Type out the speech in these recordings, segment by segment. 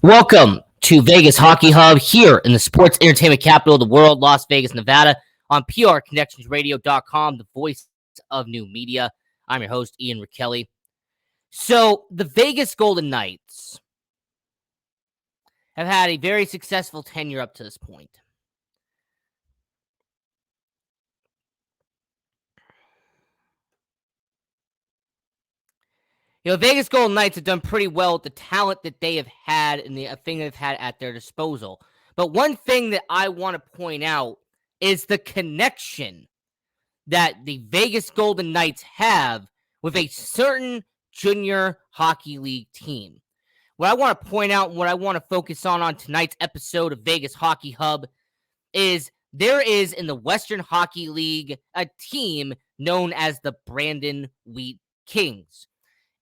Welcome to Vegas Hockey Hub here in the sports entertainment capital of the world, Las Vegas, Nevada, on PRConnectionsRadio.com, the voice of new media. I'm your host, Ian Rachiele. So, the Vegas Golden Knights have had a very successful tenure up to this point. Vegas Golden Knights have done pretty well with the talent that they have had and the thing they've had at their disposal. But one thing that I want to point out is the connection that the Vegas Golden Knights have with a certain junior hockey league team. What I want to point out and what I want to focus on tonight's episode of Vegas Hockey Hub is there is in the Western Hockey League a team known as the Brandon Wheat Kings.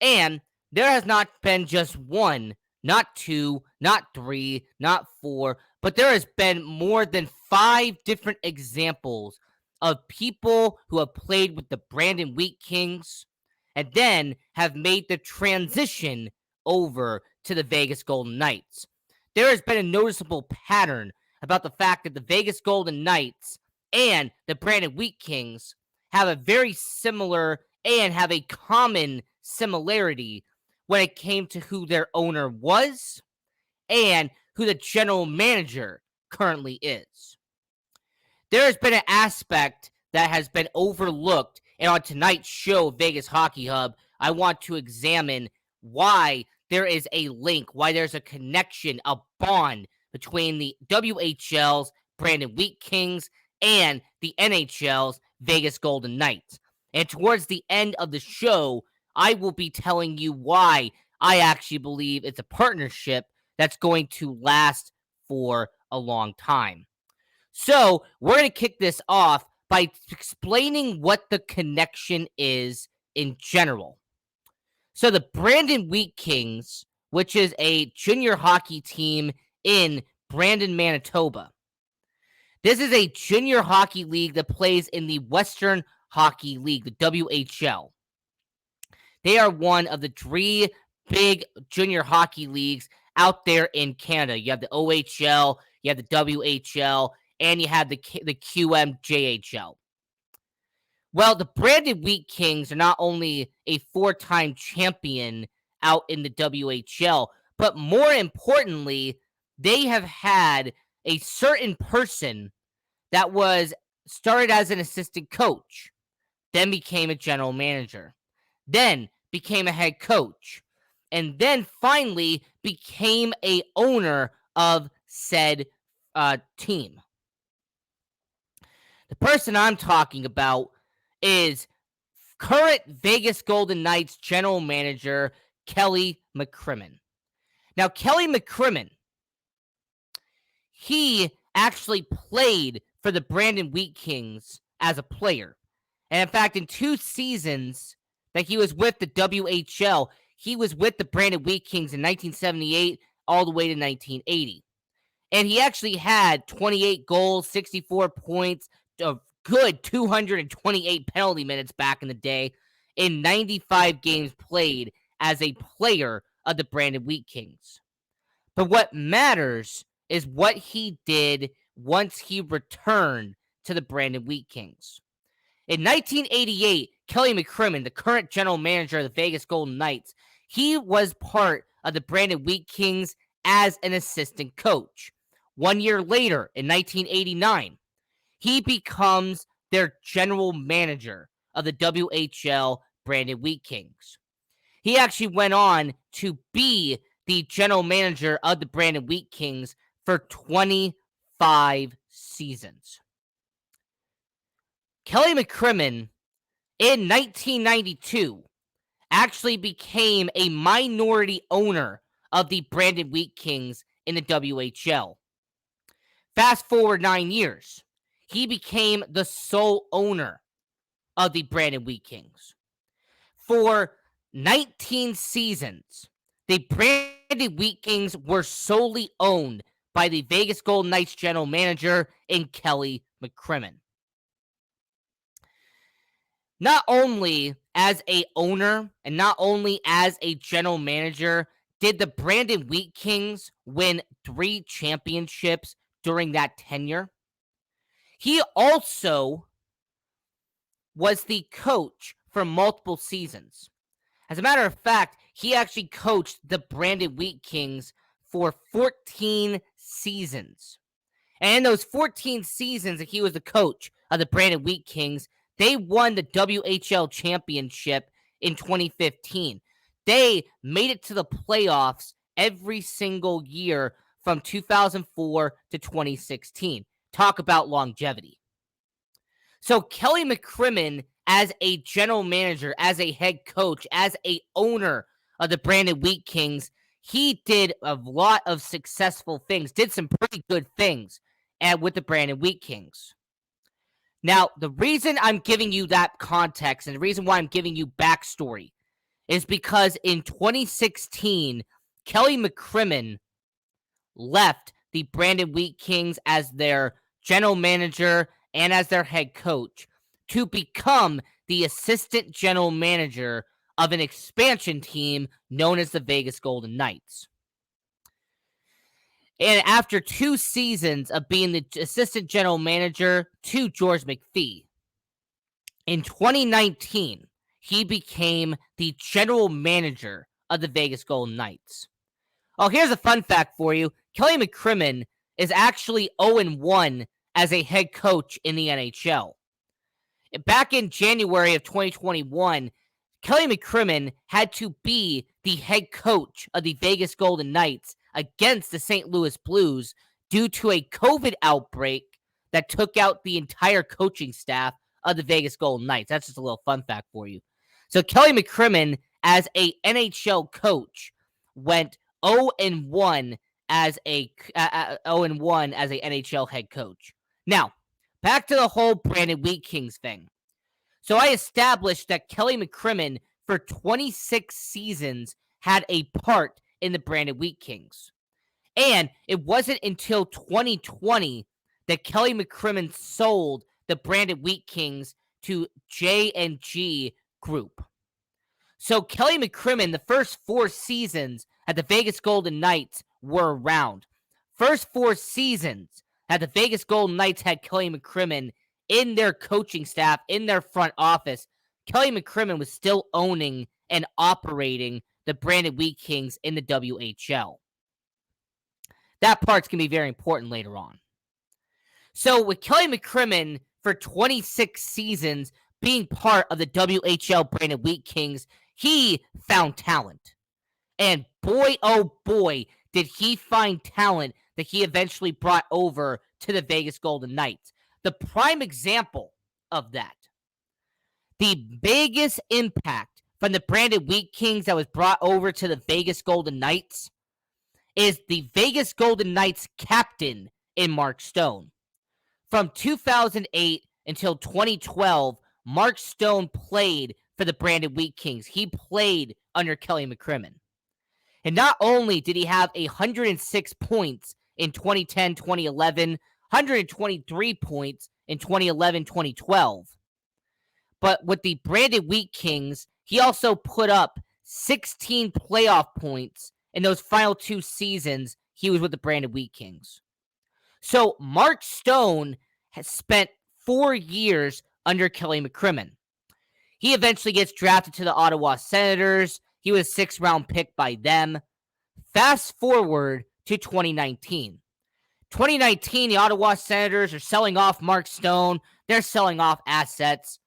And there has not been just one, not two, not three, not four, but there has been more than 5 different examples of people who have played with the Brandon Wheat Kings and then have made the transition over to the Vegas Golden Knights. There has been a noticeable pattern about the fact that the Vegas Golden Knights and the Brandon Wheat Kings have a very similar and have a common similarity when it came to who their owner was and who the general manager currently is. There has been an aspect that has been overlooked, and on tonight's show, Vegas Hockey Hub, I want to examine why there is a link, why there's a connection, a bond between the WHL's Brandon Wheat Kings and the NHL's Vegas Golden Knights. And towards the end of the show, I will be telling you why I actually believe it's a partnership that's going to last for a long time. So, we're going to kick this off by explaining what the connection is in general. So, the Brandon Wheat Kings, which is a junior hockey team in Brandon, Manitoba. This is a junior hockey league that plays in the Western Hockey League, the WHL. They are one of the 3 big junior hockey leagues out there in Canada. You have the OHL, you have the WHL, and you have the QMJHL. Well, the Brandon Wheat Kings are not only a 4-time champion out in the WHL, but more importantly, they have had a certain person that was started as an assistant coach, then became a general manager, then became a head coach, and then finally became a owner of said team. The person I'm talking about is current Vegas Golden Knights general manager Kelly McCrimmon. Now, Kelly McCrimmon, he actually played for the Brandon Wheat Kings as a player. And in fact, in 2 seasons that he was with the WHL, he was with the Brandon Wheat Kings in 1978 all the way to 1980. And he actually had 28 goals, 64 points, a good 228 penalty minutes back in the day in 95 games played as a player of the Brandon Wheat Kings. But what matters is what he did once he returned to the Brandon Wheat Kings. In 1988, Kelly McCrimmon, the current general manager of the Vegas Golden Knights, he was part of the Brandon Wheat Kings as an assistant coach. 1 year later, in 1989, he becomes their general manager of the WHL Brandon Wheat Kings. He actually went on to be the general manager of the Brandon Wheat Kings for 25 seasons. Kelly McCrimmon, in 1992, actually became a minority owner of the Brandon Wheat Kings in the WHL. Fast forward 9 years, he became the sole owner of the Brandon Wheat Kings. For 19 seasons, the Brandon Wheat Kings were solely owned by the Vegas Golden Knights general manager in Kelly McCrimmon. Not only as a owner and not only as a general manager, did the Brandon Wheat Kings win 3 championships during that tenure. He also was the coach for multiple seasons. As a matter of fact, he actually coached the Brandon Wheat Kings for 14 seasons. And in those 14 seasons that he was the coach of the Brandon Wheat Kings, they won the WHL championship in 2015. They made it to the playoffs every single year from 2004 to 2016. Talk about longevity. So Kelly McCrimmon, as a general manager, as a head coach, as a owner of the Brandon Wheat Kings, he did a lot of successful things, did some pretty good things with the Brandon Wheat Kings. Now, the reason I'm giving you that context and the reason why I'm giving you backstory is because in 2016, Kelly McCrimmon left the Brandon Wheat Kings as their general manager and as their head coach to become the assistant general manager of an expansion team known as the Vegas Golden Knights. And after 2 seasons of being the assistant general manager to George McPhee, in 2019, he became the general manager of the Vegas Golden Knights. Oh, here's a fun fact for you. Kelly McCrimmon is actually 0-1 as a head coach in the NHL. Back in January of 2021, Kelly McCrimmon had to be the head coach of the Vegas Golden Knights against the St. Louis Blues due to a COVID outbreak that took out the entire coaching staff of the Vegas Golden Knights. That's just a little fun fact for you. So Kelly McCrimmon, as a NHL coach, went 0-1 as a 0-1 as a NHL head coach. Now, back to the whole Brandon Wheat Kings thing. So I established that Kelly McCrimmon, for 26 seasons, had a part in the Brandon Wheat Kings. And it wasn't until 2020 that Kelly McCrimmon sold the Brandon Wheat Kings to J&G Group. So Kelly McCrimmon, the first 4 seasons at the Vegas Golden Knights were around. First 4 seasons that the Vegas Golden Knights had Kelly McCrimmon in their coaching staff, in their front office, Kelly McCrimmon was still owning and operating the Brandon Wheat Kings in the WHL. That part's going to be very important later on. So with Kelly McCrimmon for 26 seasons being part of the WHL Brandon Wheat Kings, he found talent. And boy, oh boy, did he find talent that he eventually brought over to the Vegas Golden Knights. The prime example of that, the biggest impact from the Brandon Wheat Kings that was brought over to the Vegas Golden Knights is the Vegas Golden Knights captain in Mark Stone. From 2008 until 2012, Mark Stone played for the Brandon Wheat Kings. He played under Kelly McCrimmon. And not only did he have 106 points in 2010-2011, 123 points in 2011-2012, but with the Brandon Wheat Kings, he also put up 16 playoff points in those final 2 seasons he was with the Brandon Wheat Kings. So Mark Stone has spent 4 years under Kelly McCrimmon. He eventually gets drafted to the Ottawa Senators. He was a 6th-round pick by them. Fast forward to 2019. 2019, the Ottawa Senators are selling off Mark Stone. They're selling off assets.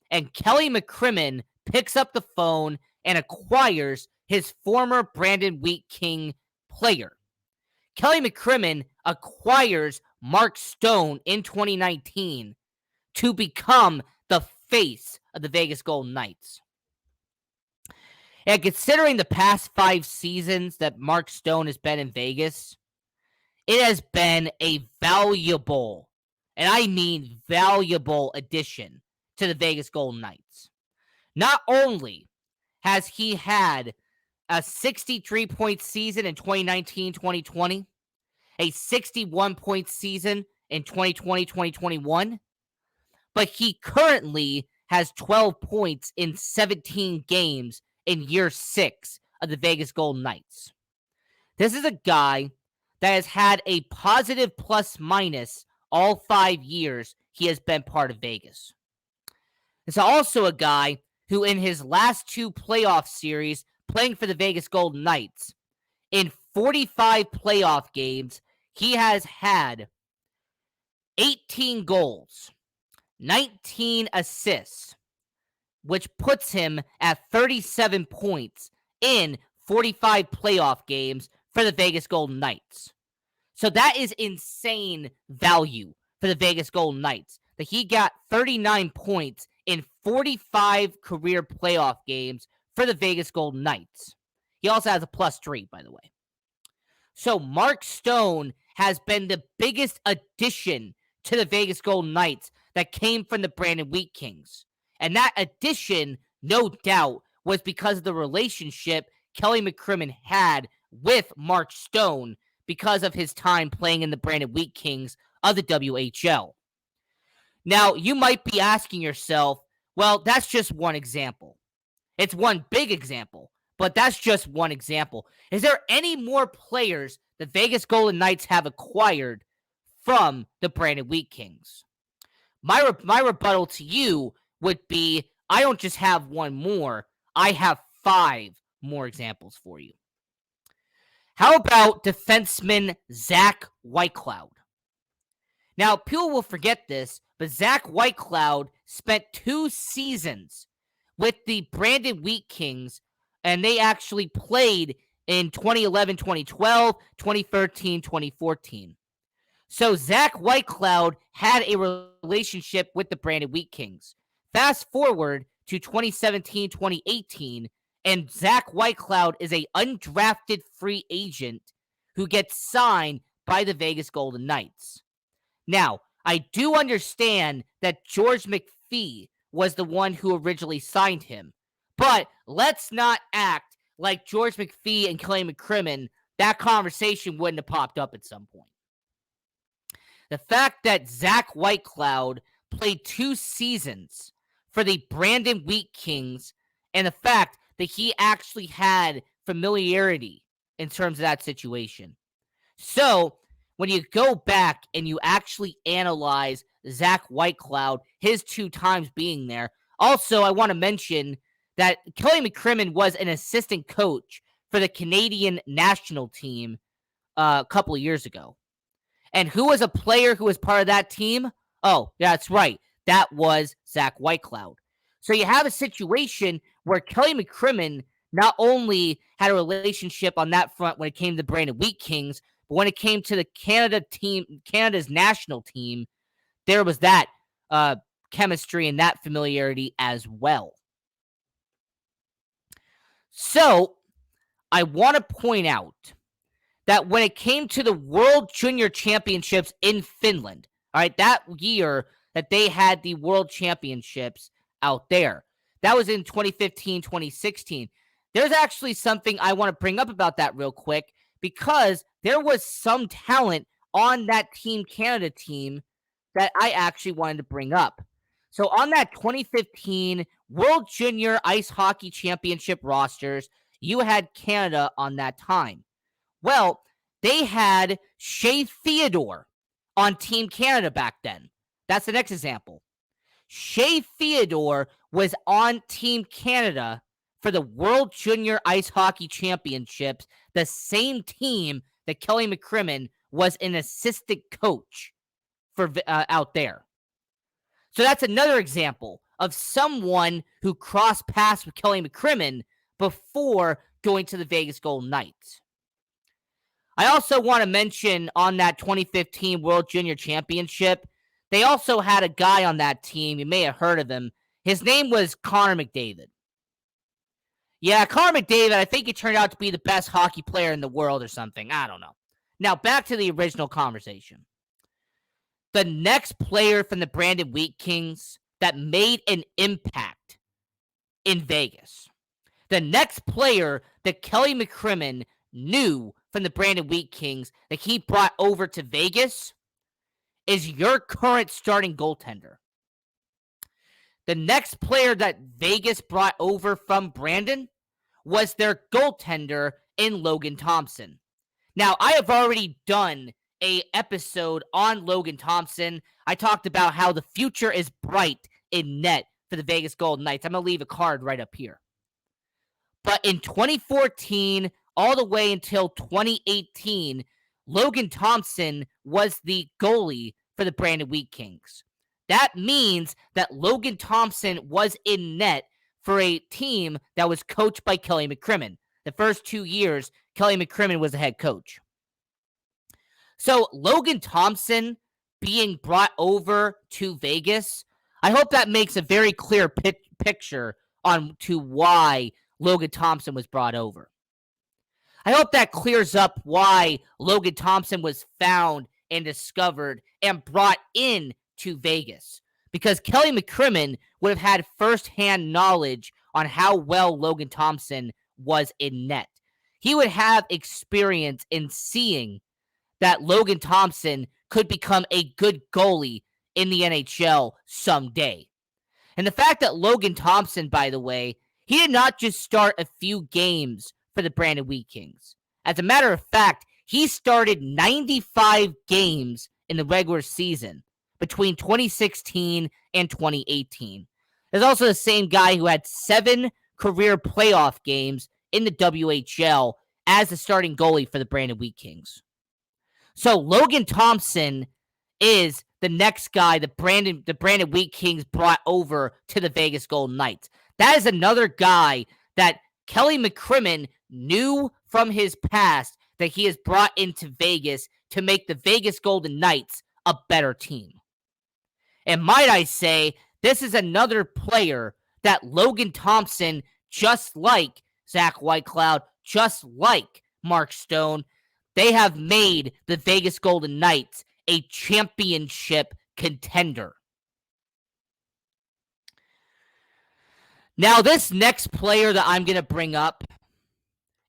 And Kelly McCrimmon picks up the phone and acquires his former Brandon Wheat King player. Kelly McCrimmon acquires Mark Stone in 2019 to become the face of the Vegas Golden Knights. And considering the past 5 seasons that Mark Stone has been in Vegas, it has been a valuable, and I mean valuable, addition to the Vegas Golden Knights. Not only has he had a 63-point season in 2019-2020, a 61-point season in 2020-2021, but he currently has 12 points in 17 games in year 6 of the Vegas Golden Knights. This is a guy that has had a positive plus minus all 5 years he has been part of Vegas. It's also a guy who, in his last 2 playoff series playing for the Vegas Golden Knights, in 45 playoff games, he has had 18 goals, 19 assists, which puts him at 37 points in 45 playoff games for the Vegas Golden Knights. So that is insane value for the Vegas Golden Knights, that he got 39 points in 45 career playoff games for the Vegas Golden Knights. He also has a +3, by the way. So Mark Stone has been the biggest addition to the Vegas Golden Knights that came from the Brandon Wheat Kings. And that addition, no doubt, was because of the relationship Kelly McCrimmon had with Mark Stone because of his time playing in the Brandon Wheat Kings of the WHL. Now, you might be asking yourself, well, that's just one example. It's one big example, but that's just one example. Is there any more players the Vegas Golden Knights have acquired from the Brandon Wheat Kings? My rebuttal to you would be, I don't just have one more. I have 5 more examples for you. How about defenseman Zach Whitecloud? Now, people will forget this, but Zach Whitecloud spent 2 seasons with the Brandon Wheat Kings, and they actually played in 2011, 2012, 2013, 2014. So Zach Whitecloud had a relationship with the Brandon Wheat Kings. Fast forward to 2017, 2018, and Zach Whitecloud is an undrafted free agent who gets signed by the Vegas Golden Knights. Now, I do understand that George McPhee was the one who originally signed him, but let's not act like George McPhee and Kelly McCrimmon, that conversation wouldn't have popped up at some point. The fact that Zach Whitecloud played 2 seasons for the Brandon Wheat Kings, and the fact that he actually had familiarity in terms of that situation. So, when you go back and you actually analyze Zach Whitecloud, his 2 times being there. Also, I want to mention that Kelly McCrimmon was an assistant coach for the Canadian national team a couple of years ago. And who was a player who was part of that team? Oh, yeah, that's right. That was Zach Whitecloud. So you have a situation where Kelly McCrimmon not only had a relationship on that front when it came to the Brandon Wheat Kings, but when it came to the Canada's national team, there was that chemistry and that familiarity as well. So I want to point out that when it came to the World Junior Championships in Finland, all right, that year that they had the World Championships out there, that was in 2015, 2016. There's actually something I want to bring up about that real quick, because there was some talent on that Team Canada team that I actually wanted to bring up. So on that 2015 World Junior Ice Hockey Championship rosters, you had Canada on that time. Well, they had Shea Theodore on Team Canada back then. That's the next example. Shea Theodore was on Team Canada for the World Junior Ice Hockey Championships, the same team that Kelly McCrimmon was an assistant coach for out there. So that's another example of someone who crossed paths with Kelly McCrimmon before going to the Vegas Golden Knights. I also want to mention on that 2015 World Junior Championship, they also had a guy on that team. You may have heard of him. His name was Connor McDavid. Yeah, Connor McDavid, I think he turned out to be the best hockey player in the world or something. I don't know. Now, back to the original conversation. The next player from the Brandon Wheat Kings that made an impact in Vegas. The next player that Kelly McCrimmon knew from the Brandon Wheat Kings that he brought over to Vegas is your current starting goaltender. The next player that Vegas brought over from Brandon was their goaltender in Logan Thompson. Now, I have already done a episode on Logan Thompson. I talked about how the future is bright in net for the Vegas Golden Knights. I'm going to leave a card right up here. But in 2014, all the way until 2018, Logan Thompson was the goalie for the Brandon Wheat Kings. That means that Logan Thompson was in net for a team that was coached by Kelly McCrimmon. The first 2 years, Kelly McCrimmon was the head coach. So Logan Thompson being brought over to Vegas, I hope that makes a very clear picture on to why Logan Thompson was brought over. I hope that clears up why Logan Thompson was found and discovered and brought in to Vegas. Because Kelly McCrimmon would have had firsthand knowledge on how well Logan Thompson was in net. He would have experience in seeing that Logan Thompson could become a good goalie in the NHL someday. And the fact that Logan Thompson, by the way, he did not just start a few games for the Brandon Wheat Kings. As a matter of fact, he started 95 games in the regular season between 2016 and 2018. There's also the same guy who had 7 career playoff games in the WHL as the starting goalie for the Brandon Wheat Kings. So Logan Thompson is the next guy the Brandon Wheat Kings brought over to the Vegas Golden Knights. That is another guy that Kelly McCrimmon knew from his past that he has brought into Vegas to make the Vegas Golden Knights a better team. And might I say, this is another player that Logan Thompson, just like Zach Whitecloud, just like Mark Stone, they have made the Vegas Golden Knights a championship contender. Now, this next player that I'm going to bring up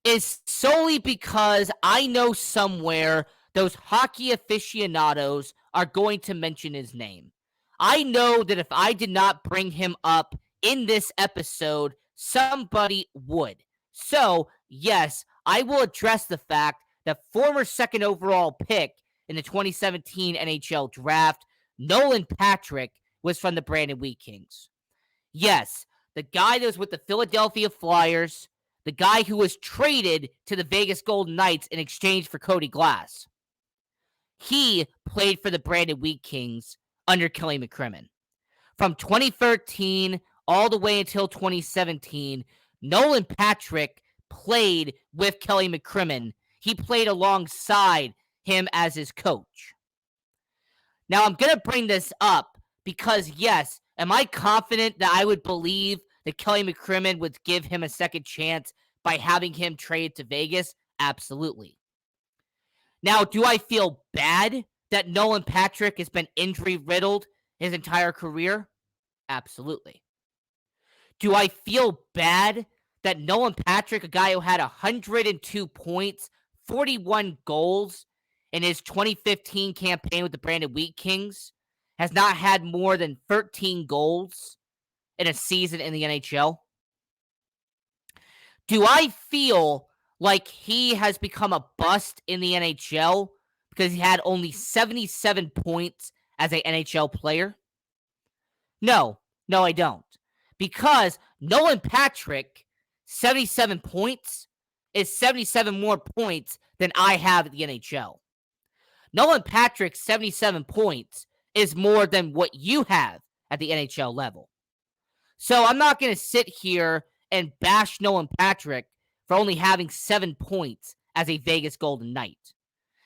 is solely because I know somewhere those hockey aficionados are going to mention his name. I know that if I did not bring him up in this episode, somebody would. So, yes, I will address the fact that former second overall pick in the 2017 NHL draft, Nolan Patrick, was from the Brandon Wheat Kings. Yes, the guy that was with the Philadelphia Flyers, the guy who was traded to the Vegas Golden Knights in exchange for Cody Glass. He played for the Brandon Wheat Kings under Kelly McCrimmon. From 2013 all the way until 2017, Nolan Patrick played with Kelly McCrimmon. He played alongside him as his coach. Now, I'm going to bring this up because, yes, am I confident that I would believe that Kelly McCrimmon would give him a second chance by having him trade to Vegas? Absolutely. Now, do I feel bad that Nolan Patrick has been injury-riddled his entire career? Absolutely. Do I feel bad that Nolan Patrick, a guy who had 102 points, 41 goals in his 2015 campaign with the Brandon Wheat Kings, has not had more than 13 goals in a season in the NHL? Do I feel like he has become a bust in the NHL because he had only 77 points as an NHL player? No, I don't. Because Nolan Patrick, 77 points, is 77 more points than I have at the NHL. Nolan Patrick's 77 points is more than what you have at the NHL level. So I'm not going to sit here and bash Nolan Patrick for only having 7 points as a Vegas Golden Knight.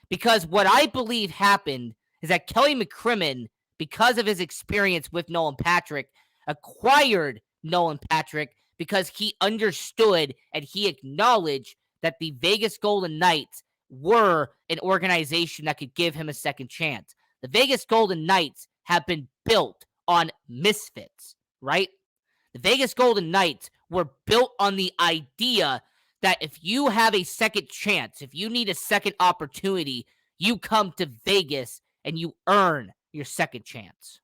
Because what I believe happened is that Kelly McCrimmon, because of his experience with Nolan Patrick, acquired Nolan Patrick because he understood and he acknowledged that the Vegas Golden Knights were an organization that could give him a second chance. The Vegas Golden Knights have been built on misfits, right? The Vegas Golden Knights were built on the idea that if you have a second chance, if you need a second opportunity, you come to Vegas and you earn your second chance.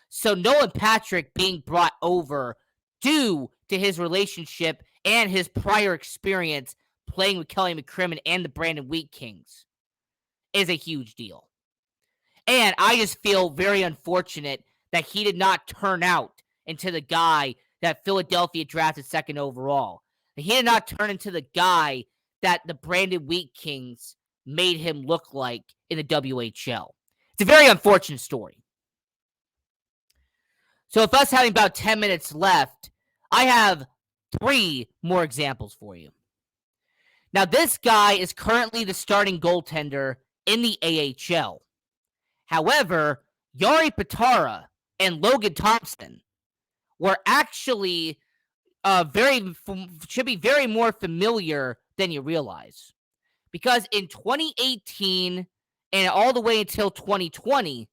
So Nolan Patrick being brought over due to his relationship and his prior experience playing with Kelly McCrimmon and the Brandon Wheat Kings is a huge deal. And I just feel very unfortunate that he did not turn out into the guy that Philadelphia drafted second overall. He did not turn into the guy that the Brandon Wheat Kings made him look like in the WHL. It's a very unfortunate story. So with us having about 10 minutes left, I have 3 more examples for you. Now, this guy is currently the starting goaltender in the AHL. However, Jari Patara and Logan Thompson were actually should be very more familiar than you realize. Because in 2018 and all the way until 2020,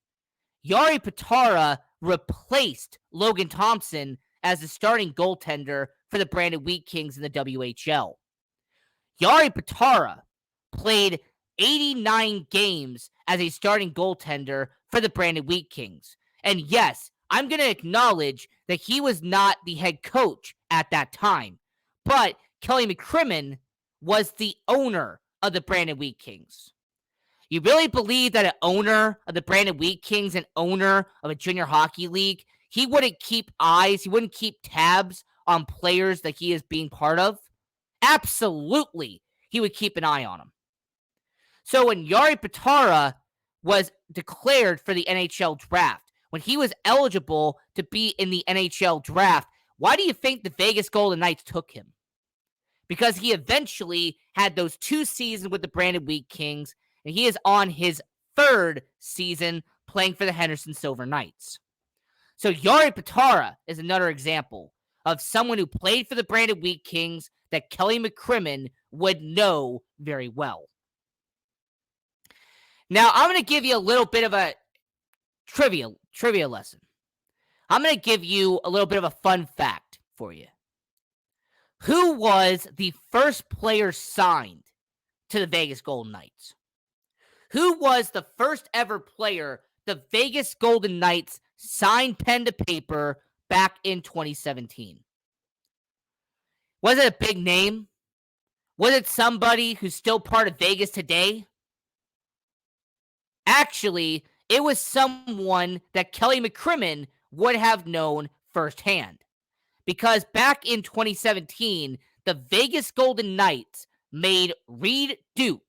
Jari Patara replaced Logan Thompson as the starting goaltender for the Brandon Wheat Kings in the WHL. Jari Patara played 89 games as a starting goaltender for the Brandon Wheat Kings. And yes, I'm going to acknowledge that he was not the head coach at that time, but Kelly McCrimmon was the owner of the Brandon Wheat Kings. You really believe that an owner of the Brandon Wheat Kings, an owner of a junior hockey league, he wouldn't keep he wouldn't keep tabs on players that he is being part of? Absolutely, he would keep an eye on them. So when Jari Patara was declared for the NHL draft, when he was eligible to be in the NHL draft, why do you think the Vegas Golden Knights took him? Because he eventually had those 2 seasons with the Brandon Wheat Kings, and he is on his 3rd season playing for the Henderson Silver Knights. So Jari Patara is another example of someone who played for the Brandon Wheat Kings that Kelly McCrimmon would know very well. Now, I'm going to give you a little bit of a trivia lesson. I'm going to give you a little bit of a fun fact for you. Who was the first player signed to the Vegas Golden Knights? Who was the first ever player the Vegas Golden Knights signed pen to paper back in 2017? Was it a big name? Was it somebody who's still part of Vegas today? Actually, it was someone that Kelly McCrimmon would have known firsthand. Because back in 2017, the Vegas Golden Knights made Reed Duke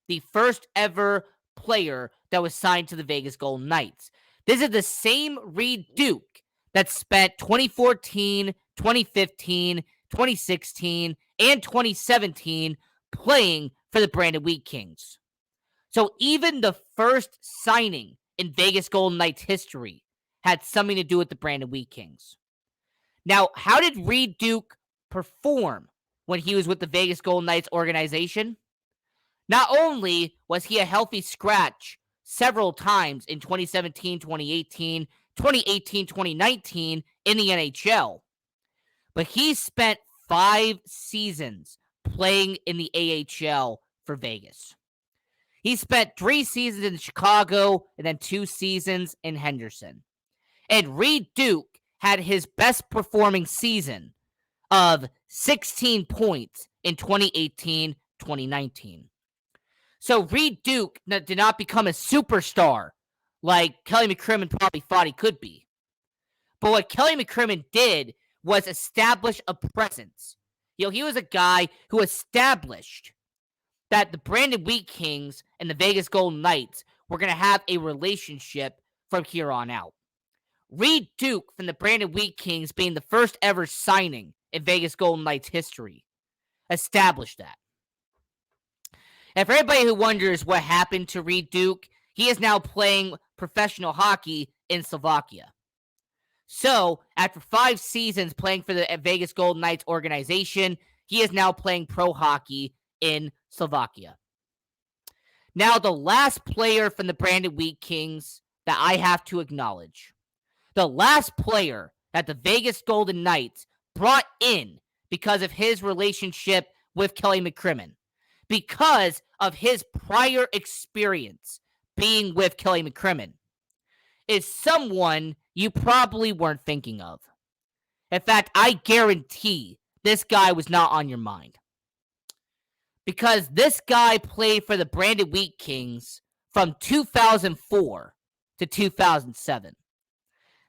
the first ever player that was signed to the Vegas Golden Knights. This is the same Reed Duke that spent 2014, 2015, 2016, and 2017 playing for the Brandon Wheat Kings. So even the first signing in Vegas Golden Knights history had something to do with the Brandon Wheat Kings. Now, how did Reed Duke perform when he was with the Vegas Golden Knights organization? Not only was he a healthy scratch several times in 2017, 2018, 2019 in the NHL, but he spent 5 seasons playing in the AHL for Vegas. He spent 3 seasons in Chicago and then 2 seasons in Henderson. And Reed Duke had his best performing season of 16 points in 2018-2019. So Reed Duke did not become a superstar like Kelly McCrimmon probably thought he could be. But what Kelly McCrimmon did was establish a presence. He was a guy who established that the Brandon Wheat Kings and the Vegas Golden Knights were going to have a relationship from here on out. Reed Duke from the Brandon Wheat Kings being the first ever signing in Vegas Golden Knights history established that. And for anybody who wonders what happened to Reed Duke, he is now playing professional hockey in Slovakia. So, after 5 seasons playing for the Vegas Golden Knights organization, he is now playing pro hockey in Slovakia. Now, the last player from the Brandon Wheat Kings that I have to acknowledge, the last player that the Vegas Golden Knights brought in because of his relationship with Kelly McCrimmon, because of his prior experience being with Kelly McCrimmon, is someone you probably weren't thinking of. In fact, I guarantee this guy was not on your mind. because this guy played for the Brandon Wheat Kings from 2004 to 2007.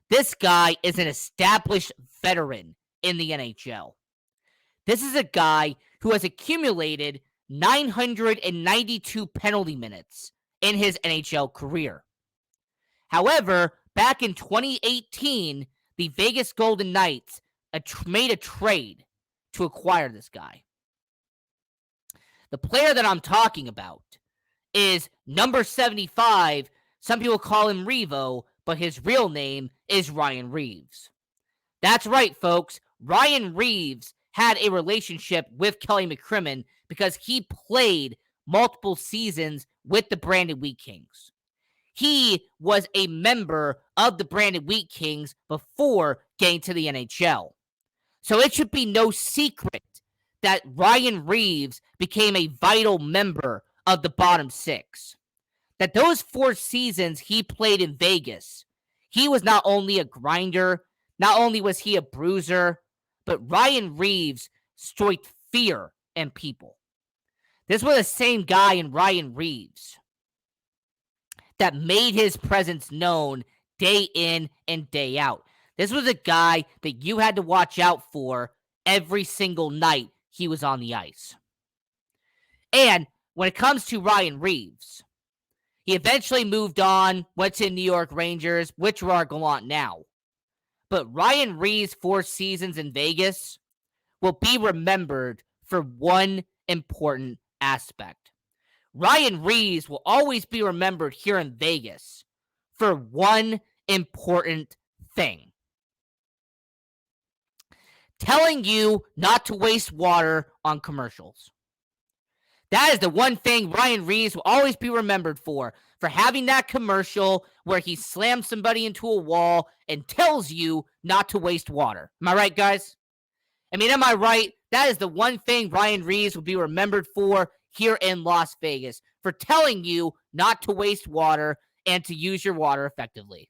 This guy is an established veteran in the NHL. This is a guy who has accumulated 992 penalty minutes in his NHL career. However, back in 2018, the Vegas Golden Knights made a trade to acquire this guy. The player that I'm talking about is number 75. Some people call him Revo, but his real name is Ryan Reaves. That's right, folks. Ryan Reaves had a relationship with Kelly McCrimmon because he played multiple seasons with the Brandon Wheat Kings. He was a member of the Brandon Wheat Kings before getting to the NHL. So it should be no secret that Ryan Reaves became a vital member of the bottom six. That those 4 seasons he played in Vegas, he was not only a grinder, not only was he a bruiser, but Ryan Reaves stroked fear in people. This was the same guy in Ryan Reaves that made his presence known day in and day out. This was a guy that you had to watch out for every single night he was on the ice. And when it comes to Ryan Reaves, he eventually moved on, went to New York Rangers, which are gallant now. But Ryan Reaves' 4 seasons in Vegas will be remembered for one important aspect. Ryan Reaves will always be remembered here in Vegas for one important thing. Telling you not to waste water on commercials. That is the one thing Ryan Reaves will always be remembered for having that commercial where he slams somebody into a wall and tells you not to waste water. Am I right, guys? I mean, am I right? That is the one thing Ryan Reaves will be remembered for here in Las Vegas, for telling you not to waste water and to use your water effectively.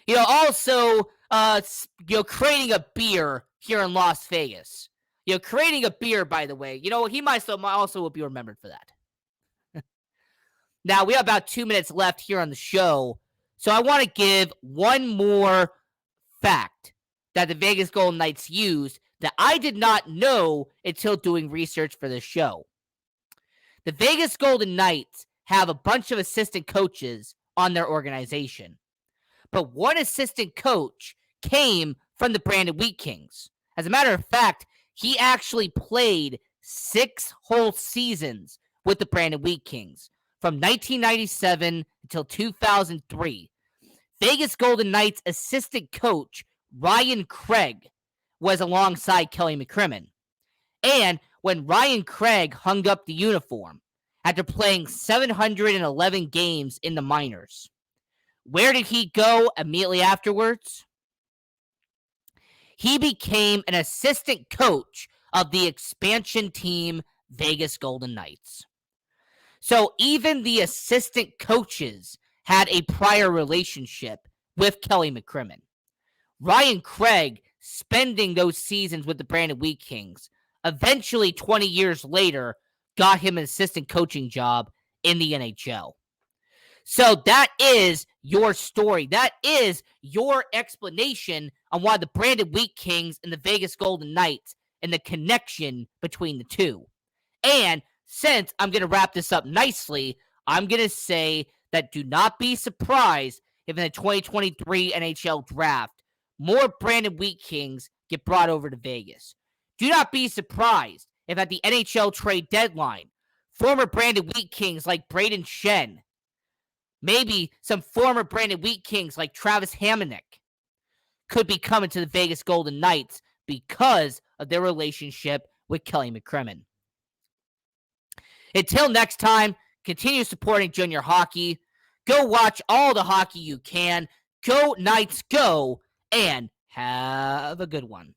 Also, creating a beer here in Las Vegas. Creating a beer, by the way, he might also will be remembered for that. Now, we have about 2 minutes left here on the show, so I want to give one more fact that the Vegas Golden Knights used that I did not know until doing research for this show. The Vegas Golden Knights have a bunch of assistant coaches on their organization, but one assistant coach came from the Brandon Wheat Kings. As a matter of fact, he actually played 6 whole seasons with the Brandon Wheat Kings from 1997 until 2003. Vegas Golden Knights assistant coach Ryan Craig was alongside Kelly McCrimmon. And when Ryan Craig hung up the uniform after playing 711 games in the minors, where did he go immediately afterwards? He became an assistant coach of the expansion team Vegas Golden Knights. So even the assistant coaches had a prior relationship with Kelly McCrimmon. Ryan Craig spending those seasons with the Brandon Wheat Kings, eventually 20 years later, got him an assistant coaching job in the NHL. So that is your story. That is your explanation on why the Brandon Wheat Kings and the Vegas Golden Knights and the connection between the two. And since I'm going to wrap this up nicely, I'm going to say that do not be surprised if in the 2023 NHL draft, more Brandon Wheat Kings get brought over to Vegas. Do not be surprised if at the NHL trade deadline, former Brandon Wheat Kings like Braden Shen, maybe some former Brandon Wheat Kings like Travis Hamonic could be coming to the Vegas Golden Knights because of their relationship with Kelly McCrimmon. Until next time, continue supporting junior hockey. Go watch all the hockey you can. Go Knights, go, and have a good one.